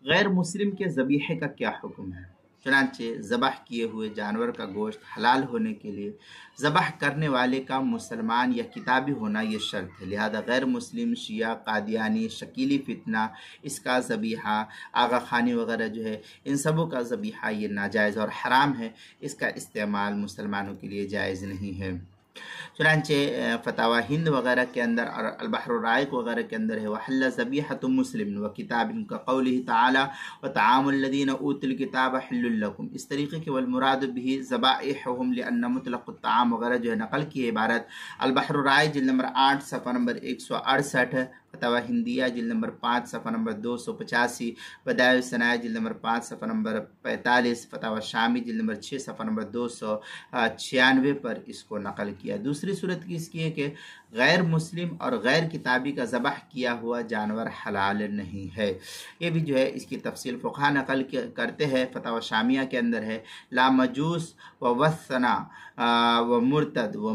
غیر مسلم کے ذبیحے کا کیا حکم ہے؟ چنانچہ ذبح کیے ہوئے جانور کا گوشت حلال ہونے کے لیے ذبح کرنے والے کا مسلمان یا کتابی ہونا یہ شرط ہے، لہذا غیر مسلم، شیعہ، قادیانی، شکیلی فتنہ، اس کا ذبیحہ، آغا خانی وغیرہ جو ہے، ان سبوں کا ذبیحہ یہ ناجائز اور حرام ہے، اس کا استعمال مسلمانوں کے لیے جائز نہیں ہے۔ چنانچہ فتاوی ہند وغیرہ کے اندر اور البحر الرائق وغیرہ کے اندر ہے وحل ذبیحۃ مسلم و کتاب کا قولہ تعالی وطعام الذین اوتوا الکتاب حل لکم، اس طریقے کے والمراد بھی ذبائحہم لأن مطلق الطعام وغیرہ جو ہے نقل کی عبارت البحر الرائق جلد نمبر 8 صفحہ نمبر 168، فتاوی ہندیہ جلد نمبر 5 صفحہ نمبر 285، بدائع الصنائع جلد نمبر 5 صفحہ نمبر 45، فتاوی شامی جلد نمبر 6 صفحہ نمبر 296 پر اس کو نقل کیا۔ دوسری صورت کی اس کی ہے کہ غیر مسلم اور غیر کتابی کا ذبح کیا ہوا جانور حلال نہیں ہے، یہ بھی جو ہے اس کی تفصیل فقہا نقل کرتے ہیں۔ فتاوی شامیہ کے اندر ہے لا مجوس و وثنا و مرتد و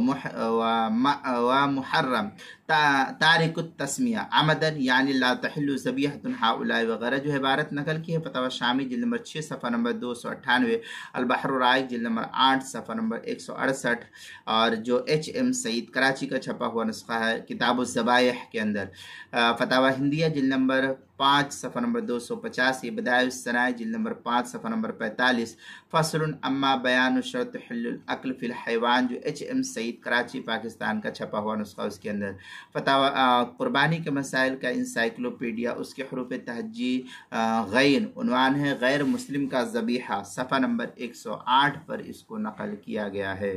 محرم تارک التسمیہ عمدن یعنی لا تحل ذبیحۃ ہؤلاء وغیرہ جو ہے عبارت نقل کی ہے۔ فتاوی شامی جلد نمبر 6 صفحہ نمبر 298، البحر الرائق جلد نمبر 8 صفحہ نمبر 168، اور جو ایچ ایم سعید کراچی کا چھپا ہوا نسخہ ہے کتاب الذبائح کے اندر، فتاوی ہندیہ جلد نمبر 5 صفحہ نمبر 285، بدائع الصنائع جلد نمبر 5 صفحہ نمبر 45، فصل اما بیان شرط حل الاکل فی الحیوان جو ایچ ایم سعید کراچی پاکستان کا چھپا ہوا نسخہ اس کے اندر، فتاوی قربانی کے مسائل کا انسائکلوپیڈیا اس کے حروف تہجی غین، عنوان ہے غیر مسلم کا ذبیحہ، صفحہ نمبر 108 پر اس کو نقل کیا گیا ہے۔